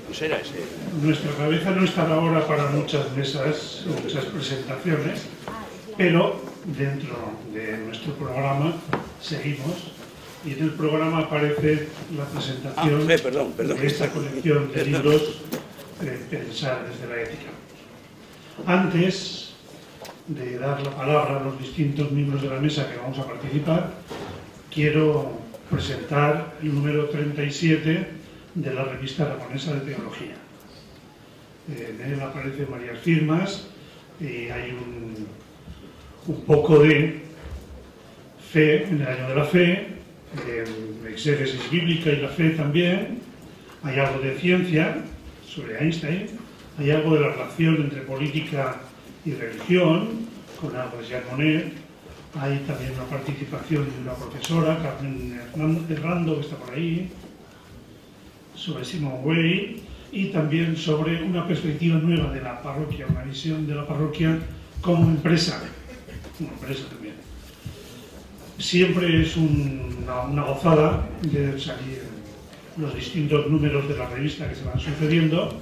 Pues era ese. Nuestra cabeza no estará ahora para muchas mesas o muchas presentaciones, pero dentro de nuestro programa seguimos y en el programa aparece la presentación de esta colección de libros Pensar desde la ética. Antes de dar la palabra a los distintos miembros de la mesa que vamos a participar, quiero presentar el número 37 de la revista Aragonesa de Teología. En él aparecen varias firmas y hay un poco de fe, en el año de la fe, de exégesis bíblica y la fe también. Hay algo de ciencia sobre Einstein, hay algo de la relación entre política y religión con Albert Jean Monnet. Hay también una participación de una profesora, Carmen Herrando, que está por ahí, sobre Simone Weil, y también sobre una perspectiva nueva de la parroquia, una visión de la parroquia como empresa también. Siempre es una gozada de salir los distintos números de la revista que se van sucediendo.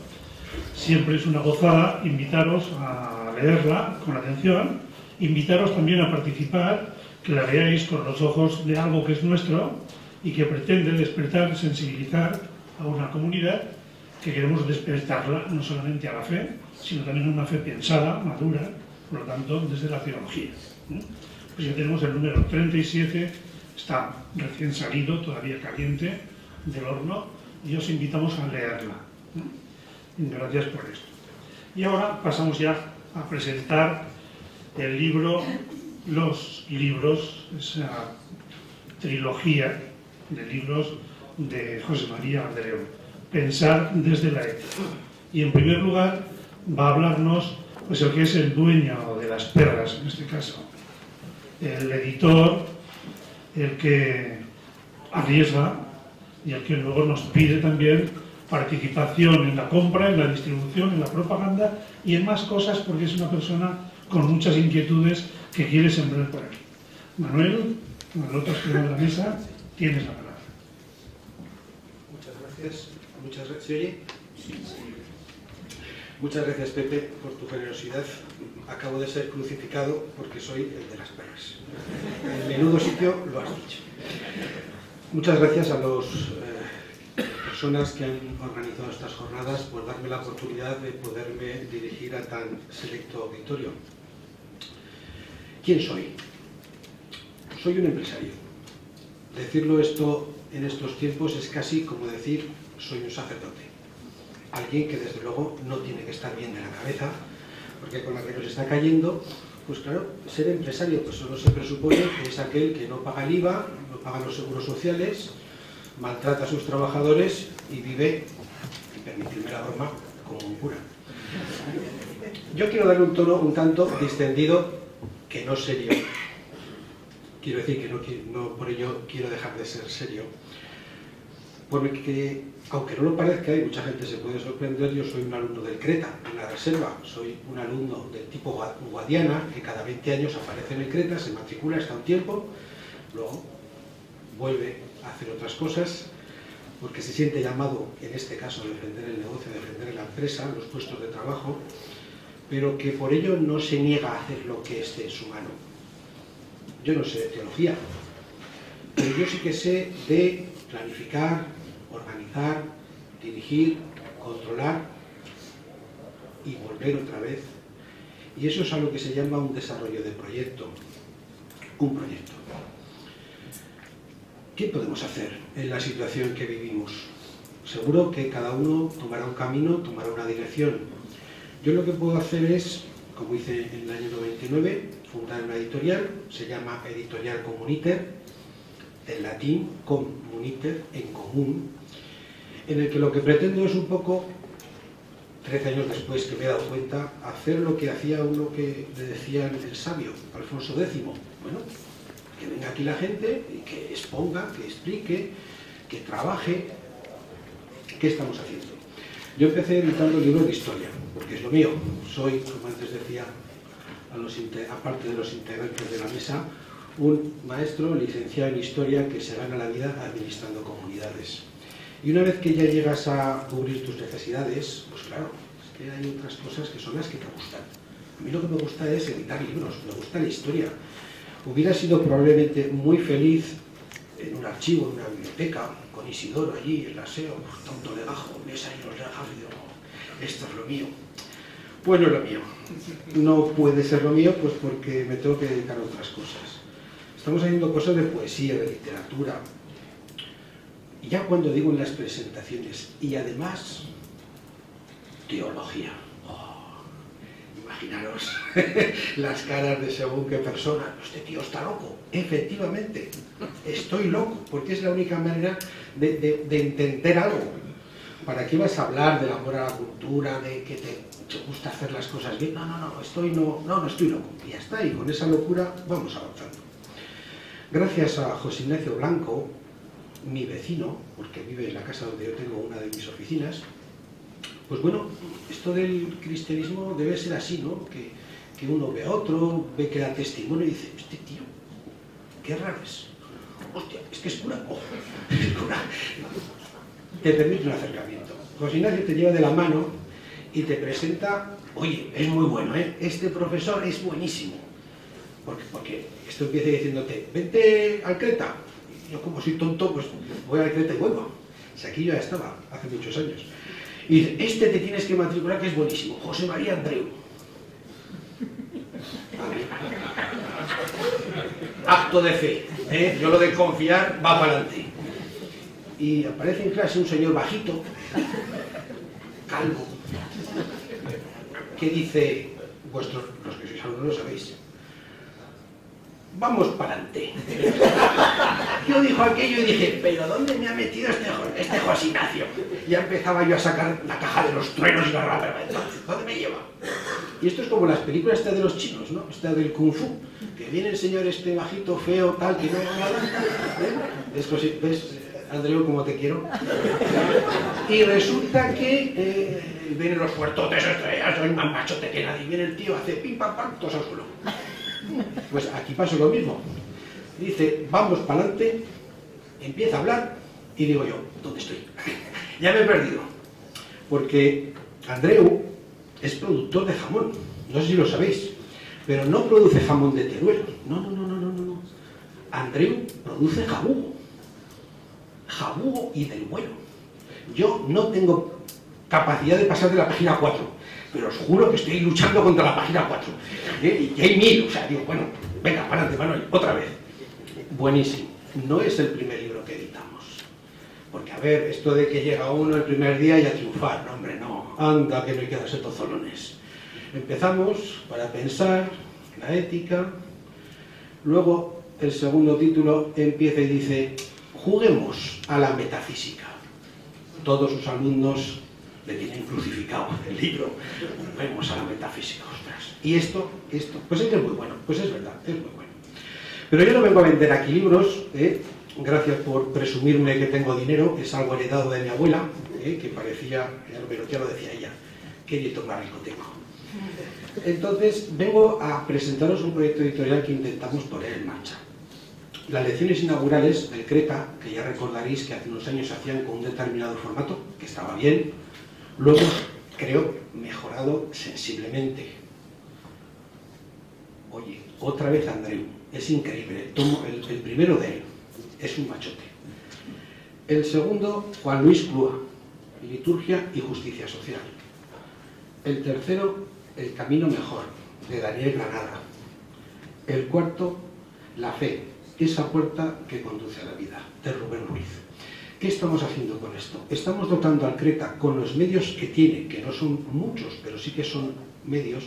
Siempre es una gozada invitaros a leerla con atención, invitaros también a participar, que la veáis con los ojos de algo que es nuestro y que pretende despertar, sensibilizar a una comunidad que queremos despertarla no solamente a la fe, sino también a una fe pensada, madura, por lo tanto, desde la teología. Pues ya tenemos el número 37, está recién salido, todavía caliente, del horno, y os invitamos a leerla. Gracias por esto. Y ahora pasamos ya a presentar el libro, los libros, esa trilogía de libros de José María Andreu, Pensar desde la ética. Y en primer lugar va a hablarnos pues el que es el dueño de las perras, en este caso, el editor, el que arriesga y el que luego nos pide también participación en la compra, en la distribución, en la propaganda y en más cosas, porque es una persona con muchas inquietudes que quiere sembrar por aquí. Manuel, con el otro extremo de la mesa, tienes la palabra. Muchas gracias. ¿Se oye? Sí. Muchas gracias, Pepe, por tu generosidad. Acabo de ser crucificado porque soy el de las perras. En menudo sitio lo has dicho. Muchas gracias a las personas que han organizado estas jornadas por darme la oportunidad de poderme dirigir a tan selecto auditorio. ¿Quién soy? Soy un empresario. Decirlo esto en estos tiempos es casi como decir soy un sacerdote. Alguien que desde luego no tiene que estar bien de la cabeza, porque con la que nos está cayendo, pues claro, ser empresario pues solo se presupone que es aquel que no paga el IVA, no paga los seguros sociales, maltrata a sus trabajadores y vive, y permitidme la broma, como un cura. Yo quiero darle un tono un tanto distendido, que no serio. Quiero decir que no por ello quiero dejar de ser serio. Porque, aunque no lo parezca, y mucha gente se puede sorprender, yo soy un alumno del CRETA, en la reserva. Soy un alumno del tipo Guadiana, que cada 20 años aparece en el CRETA, se matricula, está un tiempo, luego vuelve a hacer otras cosas, porque se siente llamado, en este caso, a defender el negocio, a defender la empresa, los puestos de trabajo, pero que por ello no se niega a hacer lo que esté en su mano. Yo no sé de teología, pero yo sí que sé de planificar, organizar, dirigir, controlar y volver otra vez. Y eso es a lo que se llama un desarrollo de proyecto, un proyecto. ¿Qué podemos hacer en la situación que vivimos? Seguro que cada uno tomará un camino, tomará una dirección. Yo lo que puedo hacer es, como hice en el año 99, fundar una editorial, se llama Editorial Comuniter, en latín, comuniter, en común, en el que lo que pretendo es un poco, 13 años después que me he dado cuenta, hacer lo que hacía uno que le decían el sabio, Alfonso X. Bueno, que venga aquí la gente y que exponga, que explique, que trabaje. ¿Qué estamos haciendo? Yo empecé editando libros de historia, porque es lo mío. Soy, como antes decía, aparte de los integrantes de la mesa, un maestro licenciado en Historia que se gana la vida administrando comunidades. Y una vez que ya llegas a cubrir tus necesidades, pues claro, es que hay otras cosas que son las que te gustan. A mí lo que me gusta es editar libros, me gusta la historia. Hubiera sido probablemente muy feliz en un archivo, en una biblioteca, con Isidoro allí, el aseo, tonto legajo, ves ahí los legajos y digo, oh, esto es lo mío. Pues no es lo mío. No puede ser lo mío, pues porque me tengo que dedicar a otras cosas. Estamos haciendo cosas de poesía, de literatura. Y ya cuando digo en las presentaciones, y además, teología. Oh, imaginaros las caras de según qué persona. Este tío está loco. Efectivamente, estoy loco, porque es la única manera de entender algo. ¿Para qué vas a hablar del amor a la cultura, de que te gusta hacer las cosas bien? No estoy loco. Y ya está, y con esa locura vamos avanzando. Gracias a José Ignacio Blanco, mi vecino, porque vive en la casa donde yo tengo una de mis oficinas, pues bueno, esto del cristianismo debe ser así, ¿no? Que uno ve a otro, ve que da testimonio y dice, este tío, qué raro es. Hostia, es que es cura. Oh, es cura. Te permite un acercamiento. José Ignacio te lleva de la mano y te presenta, oye, es muy bueno, ¿eh? Este profesor es buenísimo. Porque esto empieza diciéndote, vente al Creta. Y yo como soy tonto, pues voy al Creta y vuelvo. Si aquí yo ya estaba, hace muchos años. Y dice, este te tienes que matricular que es buenísimo, José María Andreu. Acto de fe, ¿eh? Yo lo de confiar va para adelante. Y aparece en clase un señor bajito, calvo, que dice, los que sois alumnos lo sabéis, vamos para adelante. Yo dijo aquello y dije, pero ¿dónde me ha metido este José Ignacio? Ya empezaba yo a sacar la caja de los truenos y la rata. ¿Dónde me lleva? Y esto es como las películas estas de los chinos, ¿no? Esta del Kung Fu, que viene el señor este bajito, feo, tal, que no haga nada. ¿Ves, Andreu, como te quiero? Y resulta que vienen los fuertotes, ya soy más machote que nadie. Viene el tío, hace pim, pam, pam, todos al suelo. Pues aquí pasa lo mismo. Dice, vamos para adelante, empieza a hablar y digo yo, ¿dónde estoy? Ya me he perdido. Porque Andreu es productor de jamón, no sé si lo sabéis, pero no produce jamón de Teruel. No. Andreu produce jabugo. Jabugo y del bueno. Yo no tengo capacidad de pasar de la página 4, pero os juro que estoy luchando contra la página 4. Y hay 1000, o sea, digo, bueno, venga, para adelante, Manuel, otra vez. Buenísimo. No es el primer libro que editamos. Porque, a ver, esto de que llega uno el primer día y a triunfar, no, hombre, no. Anda, que no hay que darse tozolones. Empezamos para pensar la ética. Luego, el segundo título empieza y dice, juguemos a la metafísica. Todos sus alumnos le tienen crucificado el libro. Juguemos a la metafísica, ostras. Y esto, pues es que es muy bueno, pues es verdad, es muy bueno. Pero yo no vengo a vender aquí libros, gracias por presumirme que tengo dinero, que es algo heredado de mi abuela, que parecía, pero ya lo decía ella, qué nieto más rico tengo. Entonces, vengo a presentaros un proyecto editorial que intentamos poner en marcha. Las lecciones inaugurales del Creta, que ya recordaréis que hace unos años se hacían con un determinado formato, que estaba bien, luego creo mejorado sensiblemente. Oye, otra vez Andreu, es increíble, el primero de él, es un machote. El segundo, Juan Luis Clua, Liturgia y Justicia Social. El tercero, El Camino Mejor, de Daniel Granada. El cuarto, La Fe, esa puerta que conduce a la vida, de Rubén Ruiz. ¿Qué estamos haciendo con esto? Estamos dotando al Creta con los medios que tiene, que no son muchos, pero sí que son medios,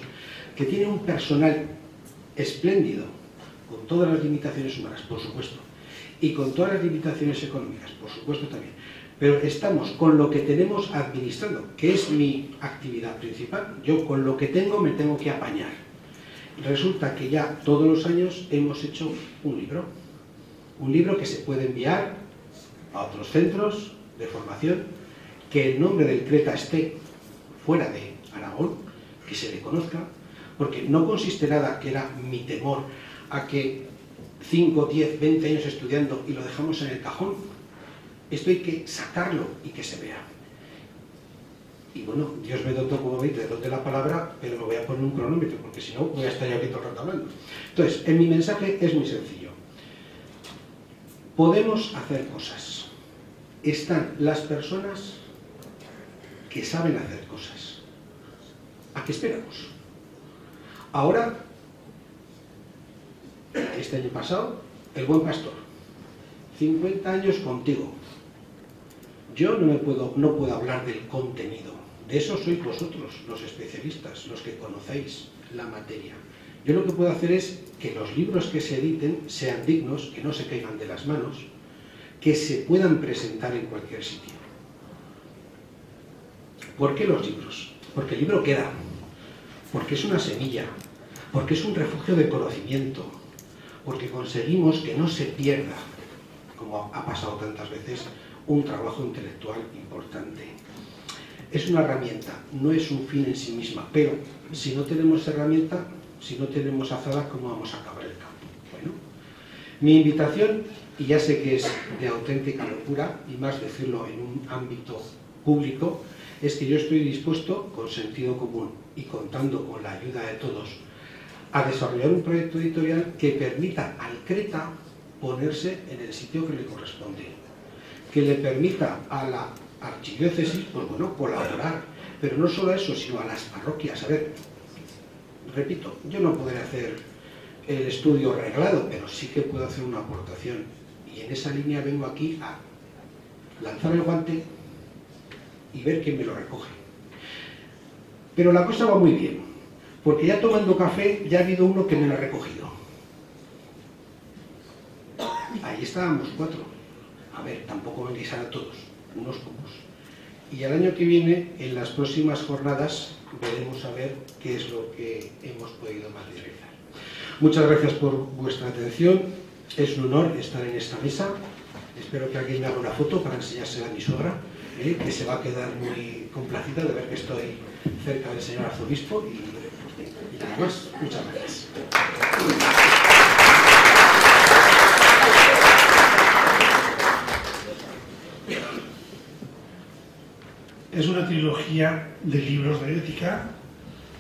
que tiene un personal espléndido, con todas las limitaciones humanas, por supuesto, y con todas las limitaciones económicas, por supuesto también. Pero estamos con lo que tenemos administrando, que es mi actividad principal. Yo con lo que tengo me tengo que apañar. Resulta que ya todos los años hemos hecho un libro que se puede enviar a otros centros de formación, que el nombre del Creta esté fuera de Aragón, que se le conozca, porque no consiste nada, que era mi temor, a que 5, 10, 20 años estudiando y lo dejamos en el cajón. Esto hay que sacarlo y que se vea. Y bueno, Dios me dotó, como veis, de don de la palabra, pero me voy a poner un cronómetro, porque si no voy a estar yo aquí todo el rato hablando. Entonces, en mi mensaje es muy sencillo. Podemos hacer cosas. Están las personas que saben hacer cosas. ¿A qué esperamos? Ahora, este año pasado, el buen pastor. 50 años contigo. Yo no puedo hablar del contenido. De eso sois vosotros, los especialistas, los que conocéis la materia. Yo lo que puedo hacer es que los libros que se editen sean dignos, que no se caigan de las manos, que se puedan presentar en cualquier sitio. ¿Por qué los libros? Porque el libro queda, porque es una semilla, porque es un refugio de conocimiento, porque conseguimos que no se pierda, como ha pasado tantas veces, un trabajo intelectual importante. Es una herramienta, no es un fin en sí misma, pero si no tenemos herramienta, si no tenemos azada, ¿cómo vamos a acabar el campo? Bueno, mi invitación, y ya sé que es de auténtica locura, y más decirlo en un ámbito público, es que yo estoy dispuesto, con sentido común y contando con la ayuda de todos, a desarrollar un proyecto editorial que permita al CRETA ponerse en el sitio que le corresponde, que le permita a la archidiócesis, pues bueno, colaborar, pero no solo a eso, sino a las parroquias. A ver, repito, yo no podré hacer el estudio reglado, pero sí que puedo hacer una aportación, y en esa línea vengo aquí a lanzar el guante y ver quién me lo recoge. Pero la cosa va muy bien, porque ya tomando café ya ha habido uno que me lo ha recogido. Ahí estábamos 4. A ver, tampoco vengáis a todos, unos pocos. Y el año que viene, en las próximas jornadas, veremos a ver qué es lo que hemos podido materializar. Muchas gracias por vuestra atención. Es un honor estar en esta mesa. Espero que alguien me haga una foto para enseñársela a mi suegra, que se va a quedar muy complacida de ver que estoy cerca del señor arzobispo. Y nada más. Muchas gracias. Es una trilogía de libros de ética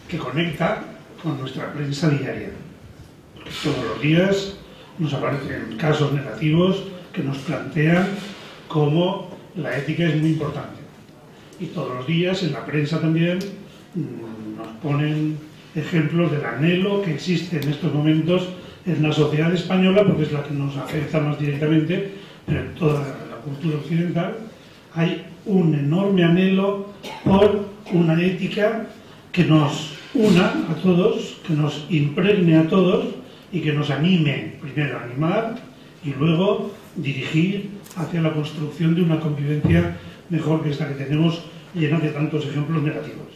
que conecta con nuestra prensa diaria. Todos los días nos aparecen casos negativos que nos plantean cómo la ética es muy importante. Y todos los días en la prensa también nos ponen ejemplos del anhelo que existe en estos momentos en la sociedad española, porque es la que nos afecta más directamente, pero en toda la cultura occidental hay un enorme anhelo por una ética que nos una a todos, que nos impregne a todos y que nos anime, primero a animar y luego dirigir hacia la construcción de una convivencia mejor que esta que tenemos, llena de tantos ejemplos negativos.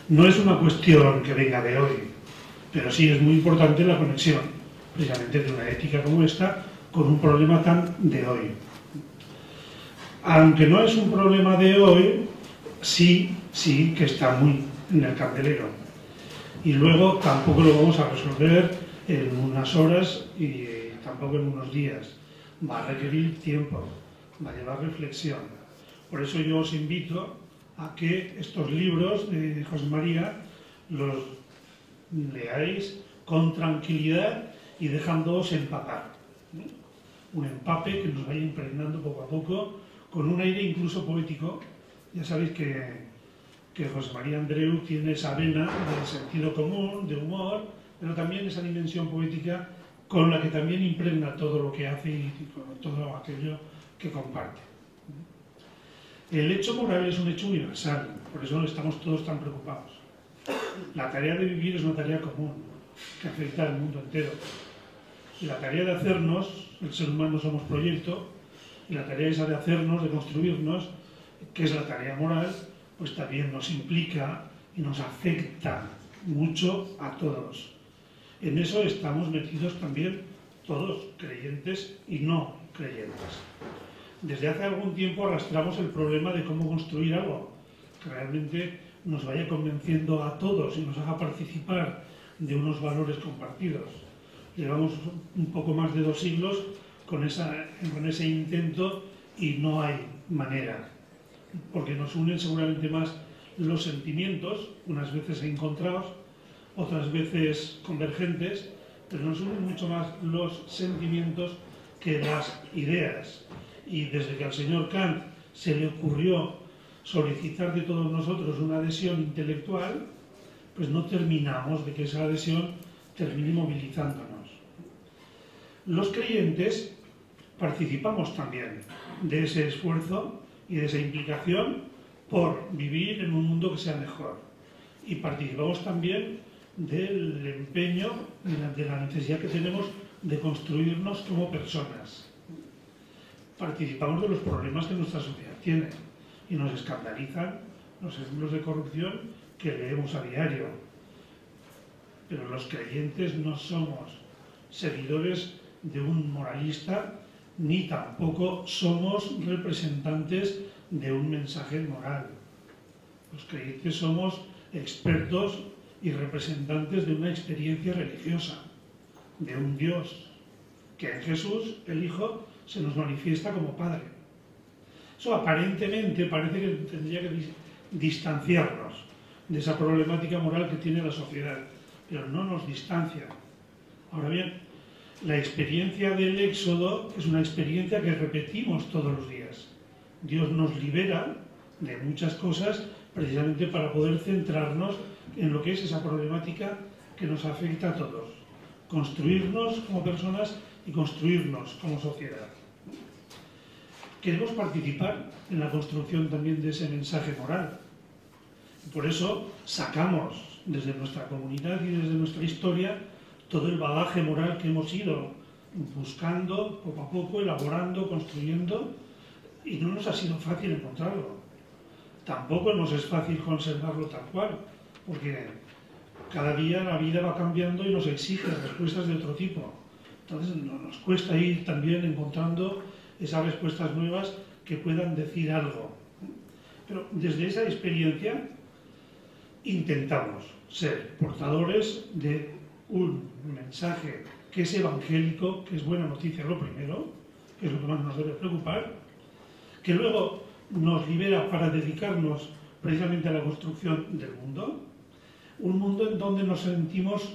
No es una cuestión que venga de hoy, pero sí es muy importante la conexión, precisamente de una ética como esta, con un problema tan de hoy. Aunque no es un problema de hoy, sí que está muy en el candelero. Y luego tampoco lo vamos a resolver en unas horas y tampoco en unos días. Va a requerir tiempo, va a llevar reflexión. Por eso yo os invito a que estos libros de José María los leáis con tranquilidad y dejándoos empapar. Un empape que nos vaya impregnando poco a poco, con un aire incluso poético. Ya sabéis que José María Andreu tiene esa vena de sentido común, de humor, pero también esa dimensión poética con la que también impregna todo lo que hace y todo aquello que comparte. El hecho moral es un hecho universal, por eso estamos todos tan preocupados. La tarea de vivir es una tarea común, que afecta al mundo entero. Y la tarea de hacernos, el ser humano somos proyecto, y la tarea esa de hacernos, de construirnos, que es la tarea moral, pues también nos implica y nos afecta mucho a todos. En eso estamos metidos también todos, creyentes y no creyentes. Desde hace algún tiempo arrastramos el problema de cómo construir algo que realmente nos vaya convenciendo a todos y nos haga participar de unos valores compartidos. Llevamos un poco más de 2 siglos con ese intento y no hay manera, porque nos unen seguramente más los sentimientos, unas veces encontrados, otras veces convergentes, pero nos unen mucho más los sentimientos que las ideas. Y desde que al señor Kant se le ocurrió solicitar de todos nosotros una adhesión intelectual, pues no terminamos de que esa adhesión termine movilizándonos. Los creyentes participamos también de ese esfuerzo y de esa implicación por vivir en un mundo que sea mejor. Y participamos también del empeño, de la necesidad que tenemos de construirnos como personas. Participamos de los problemas que nuestra sociedad tiene y nos escandalizan los ejemplos de corrupción que leemos a diario. Pero los creyentes no somos seguidores de un moralista, ni tampoco somos representantes de un mensaje moral. Los creyentes somos expertos y representantes de una experiencia religiosa, de un Dios, que en Jesús, el Hijo, se nos manifiesta como Padre. Eso aparentemente parece que tendría que distanciarnos de esa problemática moral que tiene la sociedad, pero no nos distancia. Ahora bien, la experiencia del Éxodo es una experiencia que repetimos todos los días. Dios nos libera de muchas cosas precisamente para poder centrarnos en lo que es esa problemática que nos afecta a todos. Construirnos como personas y construirnos como sociedad. Queremos participar en la construcción también de ese mensaje moral. Por eso sacamos desde nuestra comunidad y desde nuestra historia todo el bagaje moral que hemos ido buscando poco a poco, elaborando, construyendo, y no nos ha sido fácil encontrarlo. Tampoco nos es fácil conservarlo tal cual, porque cada día la vida va cambiando y nos exige respuestas de otro tipo. Entonces nos cuesta ir también encontrando esas respuestas nuevas que puedan decir algo. Pero desde esa experiencia intentamos ser portadores de un mensaje que es evangélico, que es buena noticia lo primero, que es lo que más nos debe preocupar, que luego nos libera para dedicarnos precisamente a la construcción del mundo, un mundo en donde nos sentimos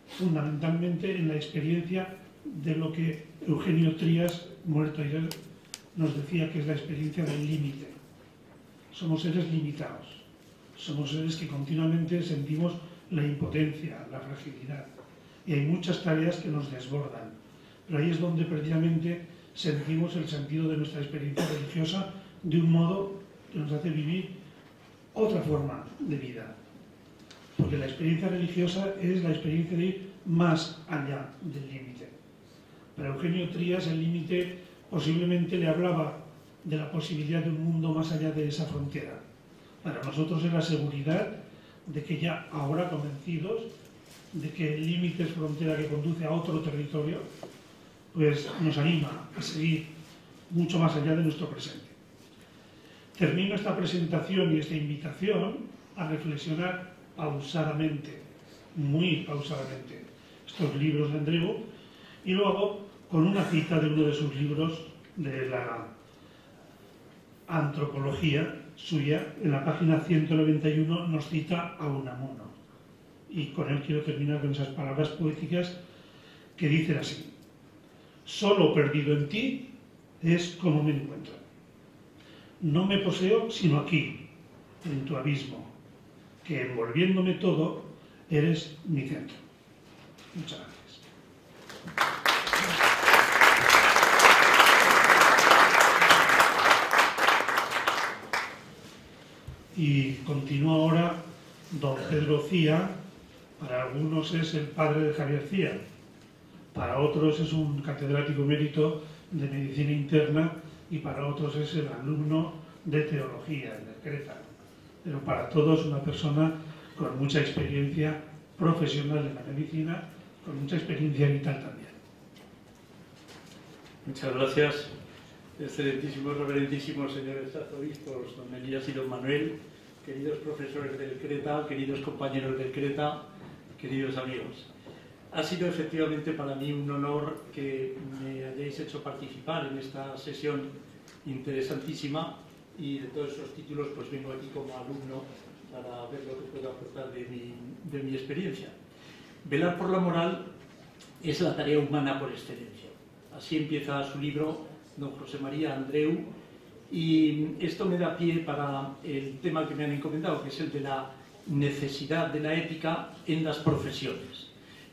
fundamentalmente en la experiencia de lo que Eugenio Trías, muerto ayer, nos decía que es la experiencia del límite. Somos seres limitados, somos seres que continuamente sentimos la impotencia, la fragilidad, y hay muchas tareas que nos desbordan, pero ahí es donde precisamente sentimos el sentido de nuestra experiencia religiosa de un modo que nos hace vivir otra forma de vida, porque la experiencia religiosa es la experiencia de ir más allá del límite. Para Eugenio Trías el límite posiblemente le hablaba de la posibilidad de un mundo más allá de esa frontera. Para nosotros es la seguridad de que ya ahora convencidos de que el límite es frontera que conduce a otro territorio, pues nos anima a seguir mucho más allá de nuestro presente. Termino esta presentación y esta invitación a reflexionar pausadamente, muy pausadamente, estos libros de Andreu, y luego con una cita de uno de sus libros de la antropología suya. En la página 191 nos cita a Unamuno, y con él quiero terminar con esas palabras poéticas que dicen así: solo perdido en ti es como me encuentro. No me poseo sino aquí, en tu abismo, que envolviéndome todo, eres mi centro. Muchas gracias. Y continúa ahora don Pedro Cía. Para algunos es el padre de Javier Cía, para otros es un catedrático emérito de medicina interna y para otros es el alumno de teología en el Creta. Pero para todos una persona con mucha experiencia profesional en la medicina, con mucha experiencia vital también. Muchas gracias, excelentísimos, reverendísimos señores arzobispos, don Elías y don Manuel, queridos profesores del Creta, queridos compañeros del Creta, queridos amigos. Ha sido efectivamente para mí un honor que me hayáis hecho participar en esta sesión interesantísima, y de todos esos títulos pues vengo aquí como alumno para ver lo que puedo aportar de mi experiencia. Velar por la moral es la tarea humana por excelencia. Así empieza su libro don José María Andreu, y esto me da pie para el tema que me han encomendado, que es el de la necesidad de la ética en las profesiones.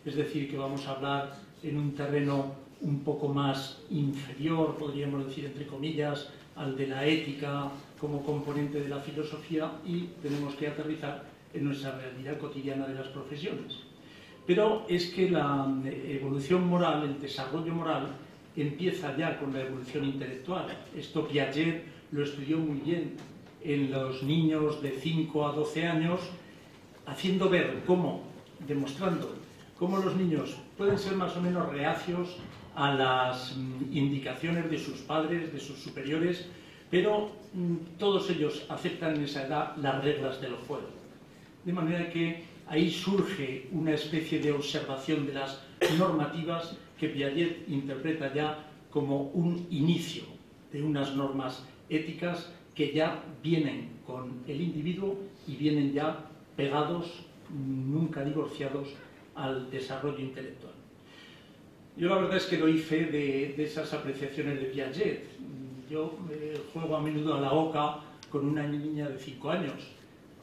Es decir, que vamos a hablar en un terreno un poco más inferior, podríamos decir entre comillas, al de la ética como componente de la filosofía, y tenemos que aterrizar en nuestra realidad cotidiana de las profesiones. Pero es que la evolución moral, el desarrollo moral, empieza ya con la evolución intelectual. Esto Piaget lo estudió muy bien en los niños de 5 a 12 años, haciendo ver cómo, demostrando cómo los niños pueden ser más o menos reacios a las indicaciones de sus padres, de sus superiores, pero todos ellos aceptan en esa edad las reglas del juego. De manera que ahí surge una especie de observación de las normativas que Piaget interpreta ya como un inicio de unas normas éticas que ya vienen con el individuo y vienen ya pegados, nunca divorciados, al desarrollo intelectual. Yo la verdad es que doy fe de esas apreciaciones de Piaget. Yo juego a menudo a la oca con una niña de 5 años.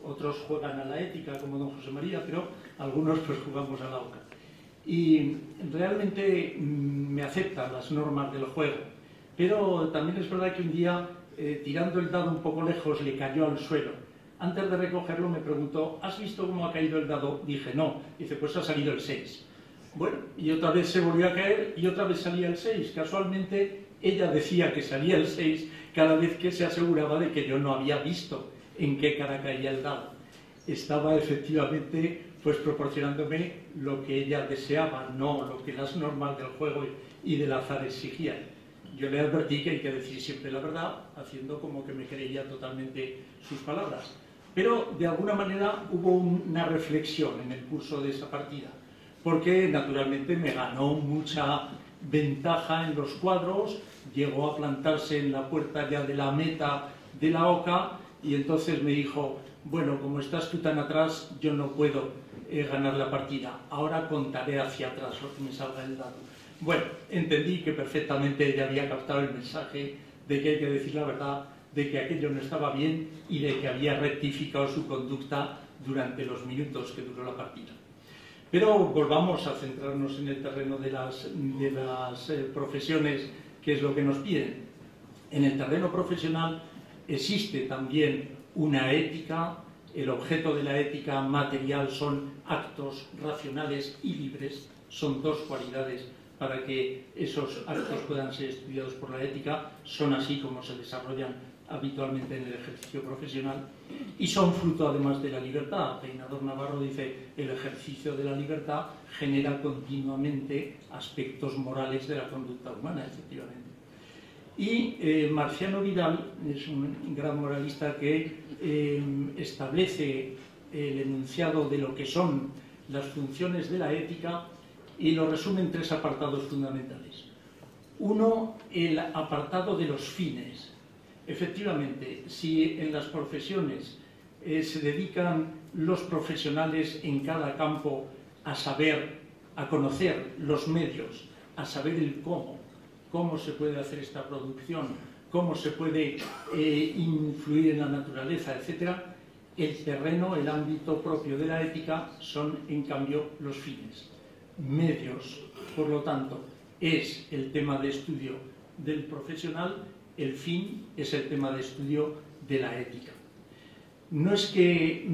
Otros juegan a la ética, como don José María, pero algunos pues jugamos a la oca. Y realmente me aceptan las normas del juego. Pero también es verdad que un día, tirando el dado un poco lejos, le cayó al suelo. Antes de recogerlo me preguntó, ¿has visto cómo ha caído el dado? Dije, no. Dice, pues ha salido el 6. Bueno, y otra vez se volvió a caer y otra vez salía el 6. Casualmente, ella decía que salía el 6 cada vez que se aseguraba de que yo no había visto en qué cara caía el dado. Estaba efectivamente pues proporcionándome lo que ella deseaba, no lo que las normas del juego y del azar exigían. Yo le advertí que hay que decir siempre la verdad, haciendo como que me creía totalmente sus palabras. Pero de alguna manera hubo una reflexión en el curso de esa partida, porque naturalmente me ganó mucha ventaja en los cuadros, llegó a plantarse en la puerta ya de la meta de la oca, y entonces me dijo, bueno, como estás tú tan atrás, yo no puedo ganar la partida, ahora contaré hacia atrás lo que me salga el dado. Bueno, entendí que perfectamente ella había captado el mensaje de que hay que decir la verdad, de que aquello no estaba bien y de que había rectificado su conducta durante los minutos que duró la partida. Pero volvamos a centrarnos en el terreno de las profesiones, que es lo que nos piden. En el terreno profesional existe también una ética. El objeto de la ética material son actos racionales y libres. Son dos cualidades para que esos actos puedan ser estudiados por la ética. Son así como se desarrollan habitualmente en el ejercicio profesional, y son fruto además de la libertad. Peinador Navarro dice, el ejercicio de la libertad genera continuamente aspectos morales de la conducta humana, efectivamente. Y Marciano Vidal es un gran moralista que establece el enunciado de lo que son las funciones de la ética y lo resume en 3 apartados fundamentales. Uno, el apartado de los fines. Efectivamente, si en las profesiones se dedican los profesionales en cada campo a saber, a conocer los medios, a saber el cómo se puede hacer esta producción, cómo se puede influir en la naturaleza, etc., el terreno, el ámbito propio de la ética son, en cambio, los fines. Medios, por lo tanto, es el tema de estudio del profesional. El fin es el tema de estudio de la ética. No es que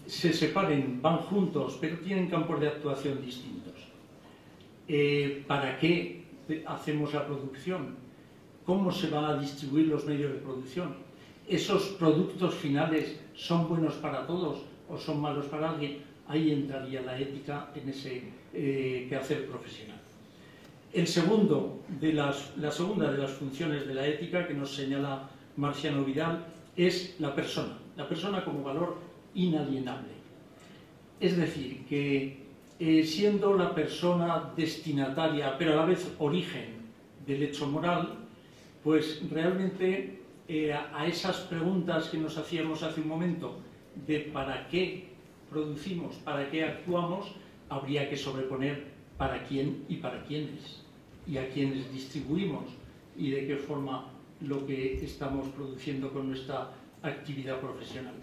se separen, van juntos, pero tienen campos de actuación distintos. ¿Para qué hacemos la producción? ¿Cómo se van a distribuir los medios de producción? ¿Esos productos finales son buenos para todos o son malos para alguien? Ahí entraría la ética en ese quehacer profesional. La segunda de las funciones de la ética que nos señala Marciano Vidal es la persona como valor inalienable. Es decir, que siendo la persona destinataria, pero a la vez origen del hecho moral, pues realmente a esas preguntas que nos hacíamos hace un momento de para qué producimos, para qué actuamos, habría que sobreponer para quién y para quiénes, y a quiénes distribuimos, y de qué forma lo que estamos produciendo con nuestra actividad profesional.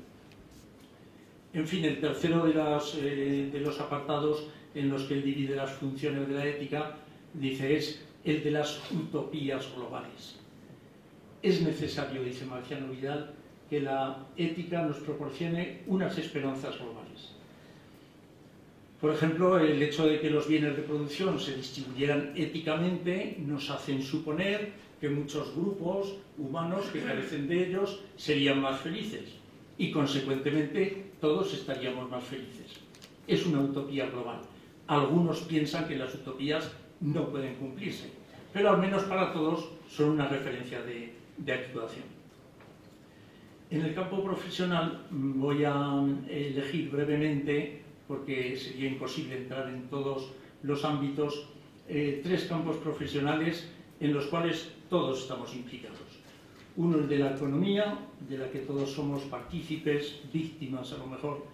En fin, el tercero de los apartados en los que él divide las funciones de la ética, dice, es el de las utopías globales. Es necesario, dice Marciano Vidal, que la ética nos proporcione unas esperanzas globales. Por ejemplo, el hecho de que los bienes de producción se distribuyeran éticamente nos hacen suponer que muchos grupos humanos que carecen de ellos serían más felices y, consecuentemente, todos estaríamos más felices. Es una utopía global. Algunos piensan que las utopías no pueden cumplirse, pero al menos para todos son una referencia de actuación. En el campo profesional voy a elegir brevemente, porque sería imposible entrar en todos los ámbitos, 3 campos profesionales en los cuales todos estamos implicados. Uno, el de la economía, de la que todos somos partícipes, víctimas a lo mejor.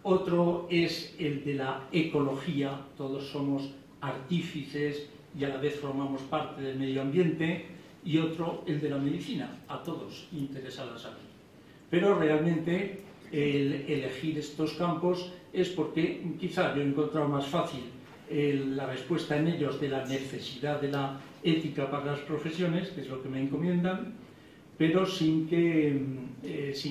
Otro es el de la ecología, todos somos artífices y a la vez formamos parte del medio ambiente. Y otro, el de la medicina, a todos interesa la salud. Pero realmente el elegir estos campos es porque quizá yo he encontrado más fácil la respuesta en ellos de la necesidad de la ética para las profesiones, que es lo que me encomiendan, pero sin que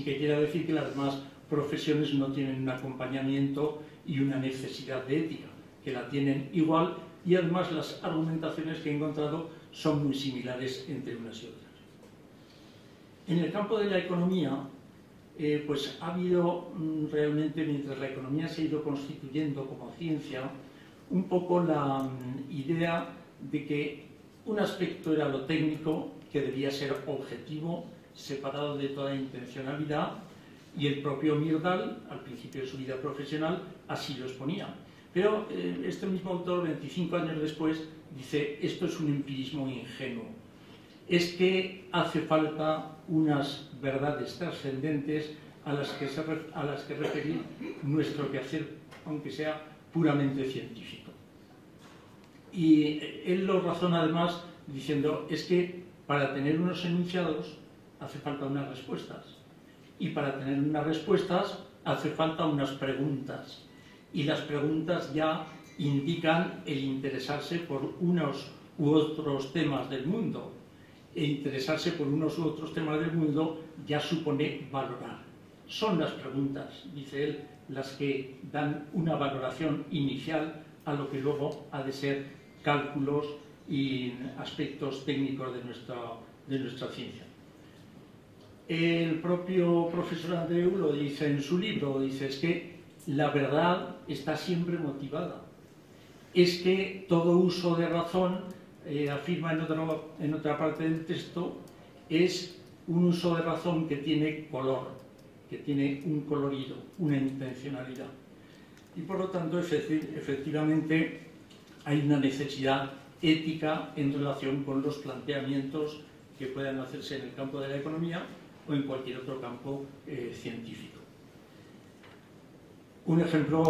quiera decir que las demás profesiones no tienen un acompañamiento y una necesidad de ética, que la tienen igual, y además las argumentaciones que he encontrado son muy similares entre unas y otras. En el campo de la economía, pues ha habido realmente, mientras la economía se ha ido constituyendo como ciencia, un poco la idea de que un aspecto era lo técnico, que debía ser objetivo, separado de toda intencionalidad, y el propio Myrdal, al principio de su vida profesional, así lo exponía. Pero este mismo autor, 25 años después, dice, esto es un empirismo ingenuo. Es que hace falta unas verdades trascendentes a las que referir nuestro quehacer, aunque sea puramente científico. Y él lo razona además diciendo, es que para tener unos enunciados hace falta unas respuestas, y para tener unas respuestas hace falta unas preguntas, y las preguntas ya indican el interesarse por unos u otros temas del mundo, e interesarse por unos u otros temas del mundo ya supone valorar. Son las preguntas, dice él, las que dan una valoración inicial a lo que luego ha de ser cálculos y aspectos técnicos de nuestra ciencia. El propio profesor Andreu lo dice en su libro, dice, es que la verdad está siempre motivada. Es que todo uso de razón, afirma en otra parte del texto, es un uso de razón que tiene color, que tiene un colorido, una intencionalidad. Y por lo tanto, efectivamente, hay una necesidad ética en relación con los planteamientos que puedan hacerse en el campo de la economía o en cualquier otro campo científico. Un ejemplo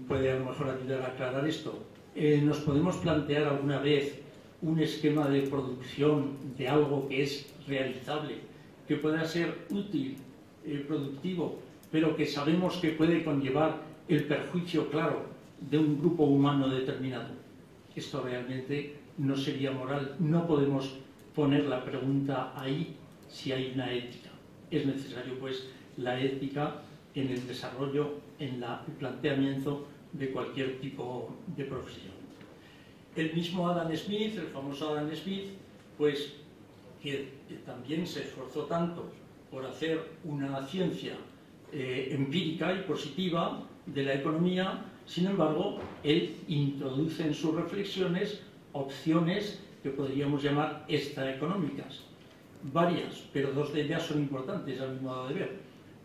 puede a lo mejor ayudar a aclarar esto. ¿Nos podemos plantear alguna vez un esquema de producción de algo que es realizable, que pueda ser útil, productivo, pero que sabemos que puede conllevar el perjuicio claro de un grupo humano determinado? Esto realmente no sería moral. No podemos poner la pregunta ahí si hay una ética. Es necesario, pues, la ética en el desarrollo, en el planteamiento de cualquier tipo de profesión. El mismo Adam Smith, el famoso Adam Smith, pues, que también se esforzó tanto por hacer una ciencia empírica y positiva de la economía, sin embargo, él introduce en sus reflexiones opciones que podríamos llamar extraeconómicas. Varias, pero 2 de ellas son importantes a mi modo de ver.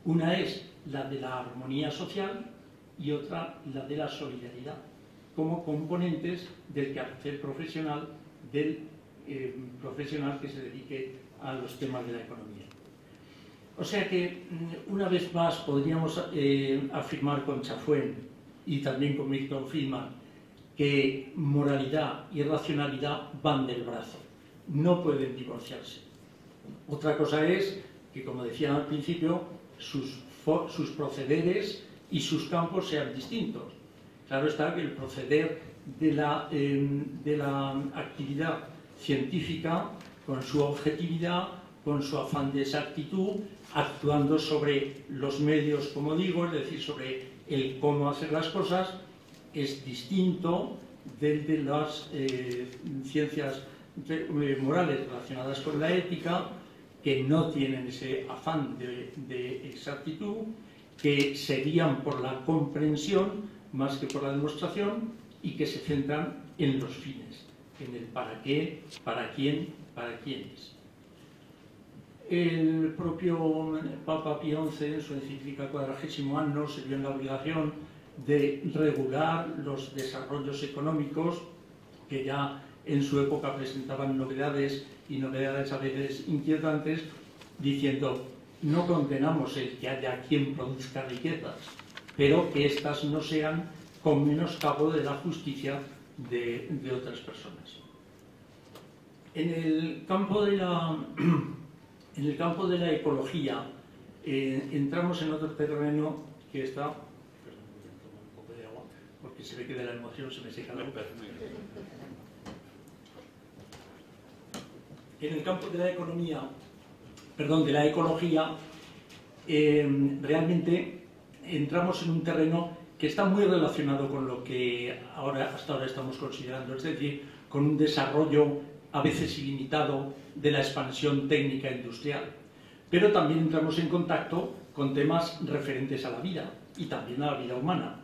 Una es la de la armonía social y otra la de la solidaridad, como componentes del quehacer profesional del profesional que se dedique a los temas de la economía. O sea que, una vez más, podríamos afirmar con Chafuen y también con Milton Friedman que moralidad y racionalidad van del brazo, no pueden divorciarse. Otra cosa es que, como decía al principio, sus procederes y sus campos sean distintos. Claro está que el proceder de la actividad científica, con su objetividad, con su afán de exactitud, actuando sobre los medios, como digo, es decir, sobre el cómo hacer las cosas, es distinto del de las ciencias morales relacionadas con la ética, que no tienen ese afán de exactitud, que se guían por la comprensión más que por la demostración y que se centran en los fines, en el para qué, para quién, para quiénes. El propio Papa Pío XI, en su encíclica 40º Anno, se vio en la obligación de regular los desarrollos económicos que ya en su época presentaban novedades y novedades a veces inquietantes, diciendo: no condenamos el que haya quien produzca riquezas, pero que éstas no sean con menoscabo de la justicia de otras personas. En el campo de la ecología entramos en otro terreno que está... Perdón, voy a tomar un poco de agua porque se ve que de la emoción se me seca la boca. En el campo de la ecología, realmente entramos en un terreno que está muy relacionado con lo que hasta ahora estamos considerando, es decir, con un desarrollo a veces ilimitado de la expansión técnica industrial. Pero también entramos en contacto con temas referentes a la vida y también a la vida humana.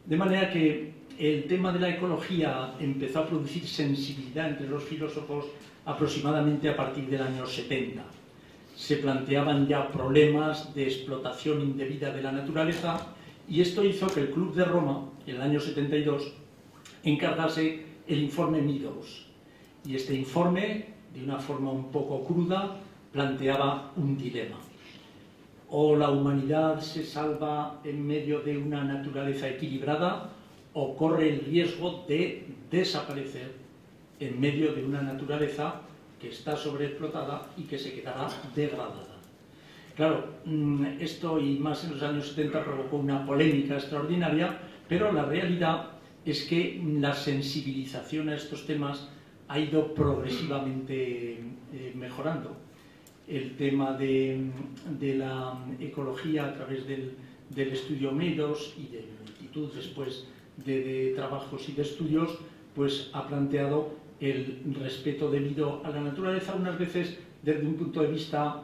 De manera que el tema de la ecología empezó a producir sensibilidad entre los filósofos aproximadamente a partir del año 70. Se planteaban ya problemas de explotación indebida de la naturaleza, y esto hizo que el Club de Roma, en el año 72, encargase el informe Meadows. Y este informe, de una forma un poco cruda, planteaba un dilema. O la humanidad se salva en medio de una naturaleza equilibrada, o corre el riesgo de desaparecer en medio de una naturaleza que está sobreexplotada y que se quedará degradada. Claro, esto y más en los años 70 provocó una polémica extraordinaria, pero la realidad es que la sensibilización a estos temas ha ido progresivamente mejorando. El tema de la ecología a través del estudio Meadows y de multitud después de trabajos y de estudios, pues ha planteado el respeto debido a la naturaleza, unas veces desde un punto de vista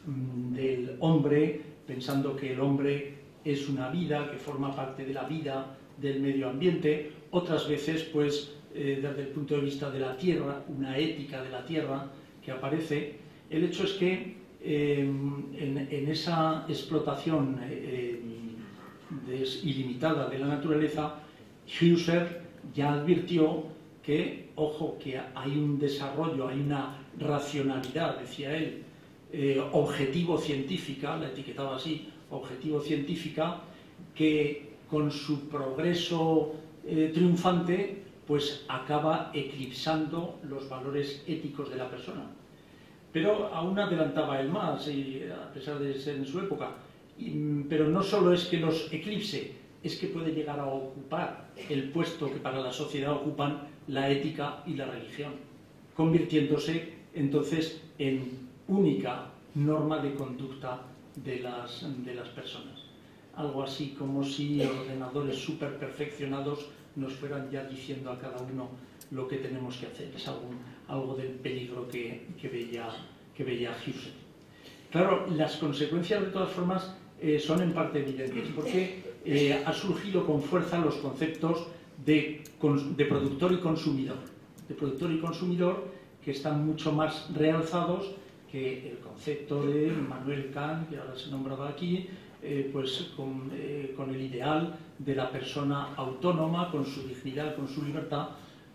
del hombre, pensando que el hombre es una vida, que forma parte de la vida del medio ambiente, otras veces pues desde el punto de vista de la tierra, una ética de la tierra que aparece. El hecho es que en esa explotación ilimitada de la naturaleza, Husserl ya advirtió que, ojo, que hay un desarrollo, hay una racionalidad, decía él, objetivo científica, la etiquetaba así, objetivo científica, que con su progreso triunfante, pues acaba eclipsando los valores éticos de la persona. Pero aún adelantaba él más, y a pesar de ser en su época, pero no solo es que los eclipse, es que puede llegar a ocupar el puesto que para la sociedad ocupan la ética y la religión, convirtiéndose entonces en única norma de conducta de las personas. Algo así como si ordenadores súper perfeccionados nos fueran ya diciendo a cada uno lo que tenemos que hacer. Es algo del peligro que veía Husserl. Claro, las consecuencias de todas formas son en parte evidentes, porque ha surgido con fuerza los conceptos de productor y consumidor. De productor y consumidor, que están mucho más realzados que el concepto de Immanuel Kant, que ahora se nombraba aquí, pues con el ideal de la persona autónoma, con su dignidad, con su libertad,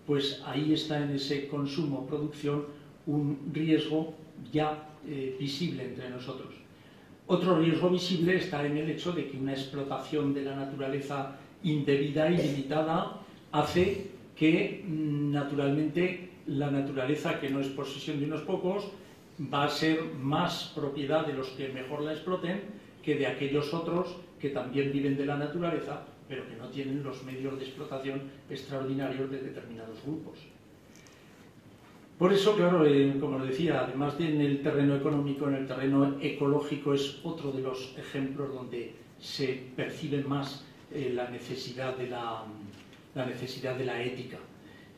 pues ahí está en ese consumo-producción un riesgo ya visible entre nosotros. Otro riesgo visible está en el hecho de que una explotación de la naturaleza indebida y limitada hace que, naturalmente, la naturaleza, que no es posesión de unos pocos, va a ser más propiedad de los que mejor la exploten que de aquellos otros que también viven de la naturaleza, pero que no tienen los medios de explotación extraordinarios de determinados grupos. Por eso, claro, como os decía, además de en el terreno económico, en el terreno ecológico es otro de los ejemplos donde se percibe más la necesidad de la ética.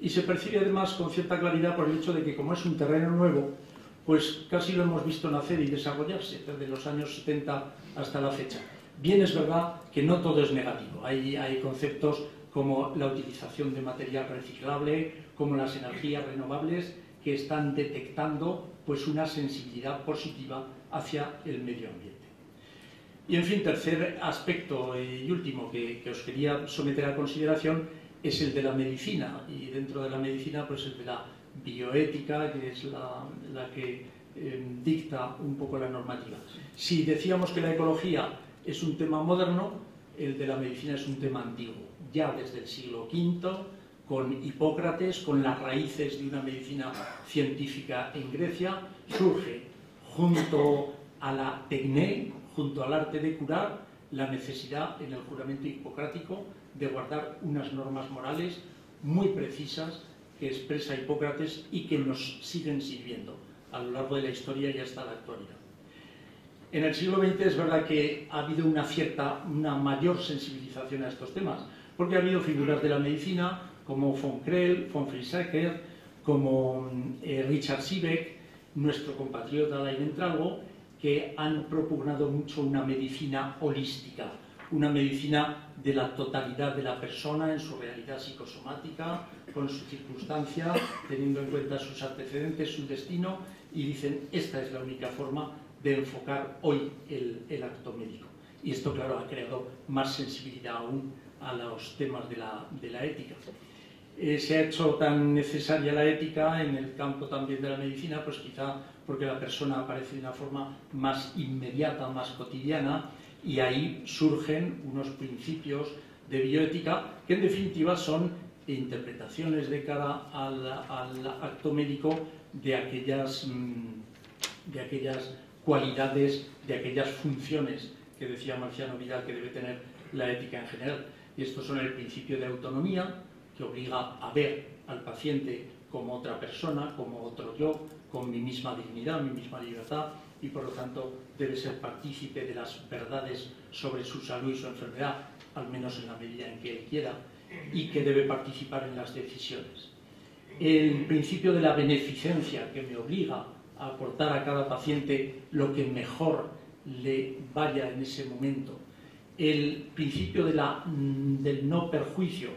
Y se percibe además con cierta claridad por el hecho de que, como es un terreno nuevo, pues casi lo hemos visto nacer y desarrollarse desde los años 70 hasta la fecha. Bien, es verdad que no todo es negativo. Hay conceptos como la utilización de material reciclable, como las energías renovables, que están detectando pues una sensibilidad positiva hacia el medio ambiente. Y en fin, tercer aspecto y último que os quería someter a consideración es el de la medicina, y dentro de la medicina pues el de la bioética, que es la que dicta un poco la normativa. Si decíamos que la ecología es un tema moderno, el de la medicina es un tema antiguo, ya desde el siglo V, con Hipócrates, con las raíces de una medicina científica en Grecia, surge junto a la tecné, junto al arte de curar, la necesidad en el juramento hipocrático de guardar unas normas morales muy precisas que expresa Hipócrates y que nos siguen sirviendo a lo largo de la historia y hasta la actualidad. En el siglo XX es verdad que ha habido una mayor sensibilización a estos temas, porque ha habido figuras de la medicina como von Krell, von Friesacker, como Richard Siebeck, nuestro compatriota Lain Entralgo, que han propugnado mucho una medicina holística, una medicina de la totalidad de la persona en su realidad psicosomática, con su circunstancia, teniendo en cuenta sus antecedentes, su destino, y dicen, esta es la única forma de enfocar hoy el acto médico. Y esto, claro, ha creado más sensibilidad aún a los temas de la ética. Se ha hecho tan necesaria la ética en el campo también de la medicina, pues quizá porque la persona aparece de una forma más inmediata, más cotidiana, y ahí surgen unos principios de bioética que en definitiva son interpretaciones de cara al acto médico de aquellas cualidades, de aquellas funciones que decía Marciano Vidal que debe tener la ética en general. Y estos son el principio de autonomía, que obliga a ver al paciente como otra persona, como otro yo, con mi misma dignidad, mi misma libertad, y por lo tanto debe ser partícipe de las verdades sobre su salud y su enfermedad, al menos en la medida en que él quiera, y que debe participar en las decisiones. El principio de la beneficencia, que me obliga a aportar a cada paciente lo que mejor le vaya en ese momento. El principio del no perjuicio,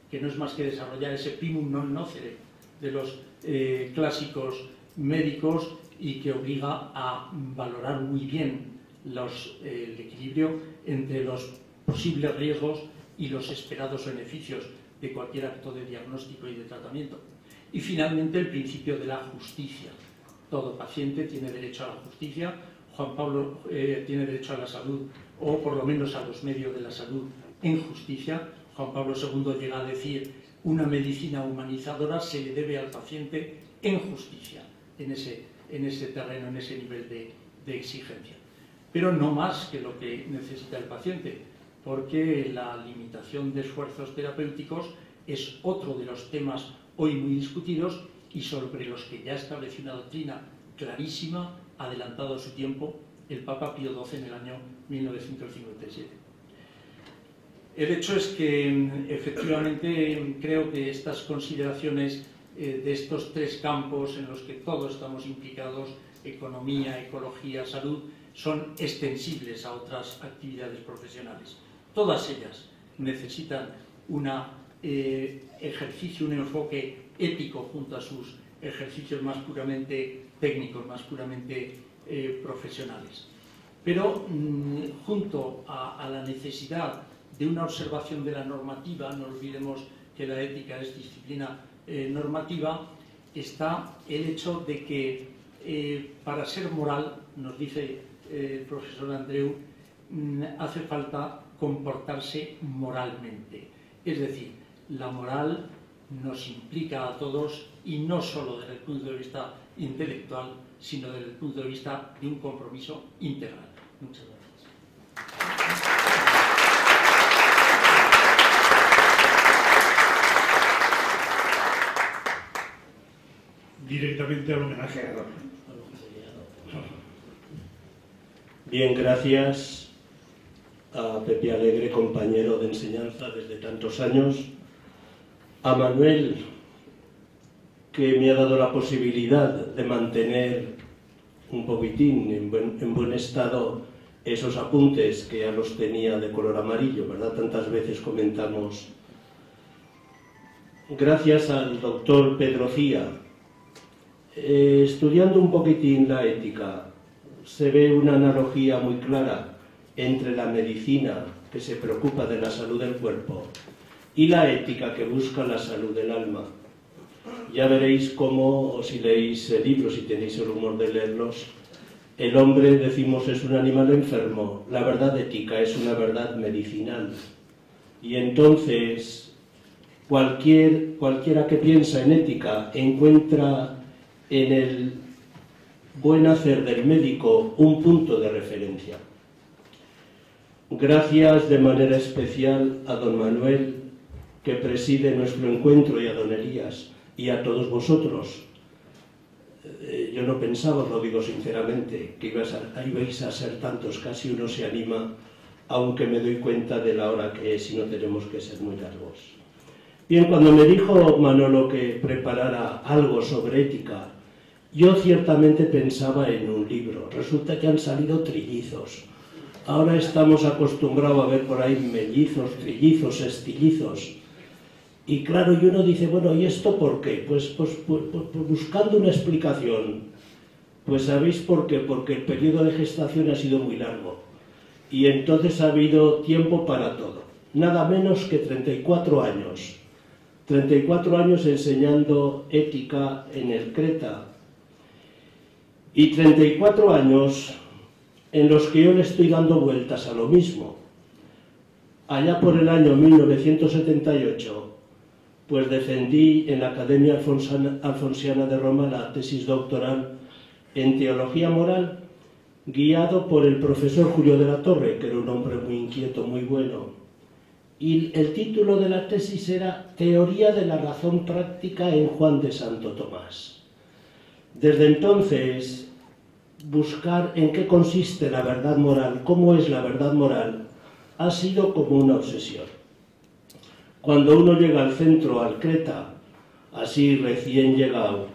que no es más que desarrollar ese primum non nocere de los clásicos médicos y que obliga a valorar muy bien el equilibrio entre los posibles riesgos y los esperados beneficios de cualquier acto de diagnóstico y de tratamiento. Y finalmente el principio de la justicia. Todo paciente tiene derecho a la justicia. Juan Pablo tiene derecho a la salud, o por lo menos a los medios de la salud en justicia. Juan Pablo II llega a decir, una medicina humanizadora se le debe al paciente en justicia, en ese terreno, en ese nivel de exigencia. Pero no más que lo que necesita el paciente, porque la limitación de esfuerzos terapéuticos es otro de los temas hoy muy discutidos y sobre los que ya estableció una doctrina clarísima, adelantado a su tiempo, el Papa Pío XII en el año 1957. El hecho es que, efectivamente, creo que estas consideraciones de estos tres campos en los que todos estamos implicados, economía, ecología, salud, son extensibles a otras actividades profesionales. Todas ellas necesitan un ejercicio, un enfoque ético junto a sus ejercicios más puramente técnicos, más puramente profesionales. Pero junto a la necesidad de una observación de la normativa, no olvidemos que la ética es disciplina normativa, está el hecho de que para ser moral, nos dice el profesor Andreu, hace falta comportarse moralmente. Es decir, la moral nos implica a todos, y no solo desde el punto de vista intelectual, sino desde el punto de vista de un compromiso integral. Muchas gracias. Directamente al homenajeador. Bien, gracias a Pepe Alegre, compañero de enseñanza desde tantos años, a Manuel, que me ha dado la posibilidad de mantener un poquitín en buen estado esos apuntes que ya los tenía de color amarillo, ¿verdad? Tantas veces comentamos. Gracias al doctor Pedro Cía. Estudiando un poquitín la ética, se ve una analogía muy clara entre la medicina, que se preocupa de la salud del cuerpo, y la ética, que busca la salud del alma. Ya veréis cómo, o si leéis libros y tenéis el humor de leerlos, el hombre, decimos, es un animal enfermo, la verdad ética es una verdad medicinal. Y entonces, cualquiera que piensa en ética encuentra en el buen hacer del médico un punto de referencia. Gracias de manera especial a don Manuel, que preside nuestro encuentro, y a don Elías, y a todos vosotros. Yo no pensaba, os lo digo sinceramente, que ibais a ser tantos, casi uno se anima, aunque me doy cuenta de la hora que es y no tenemos que ser muy largos. Bien, cuando me dijo Manolo que preparara algo sobre ética, yo ciertamente pensaba en un libro. Resulta que han salido trillizos. Ahora estamos acostumbrados a ver por ahí mellizos, trillizos, estillizos. Y claro, y uno dice, bueno, ¿y esto por qué? Pues buscando una explicación. Pues ¿sabéis por qué? Porque el periodo de gestación ha sido muy largo. Y entonces ha habido tiempo para todo. Nada menos que 34 años. 34 años enseñando ética en el Creta. Y 34 años en los que yo le estoy dando vueltas a lo mismo. Allá por el año 1978, pues defendí en la Academia Alfonsiana de Roma la tesis doctoral en Teología Moral, guiado por el profesor Julio de la Torre, que era un hombre muy inquieto, muy bueno. Y el título de la tesis era Teoría de la razón práctica en Juan de Santo Tomás. Desde entonces, buscar en qué consiste la verdad moral, cómo es la verdad moral, ha sido como una obsesión. Cuando uno llega al centro, al Creta, así recién llegado,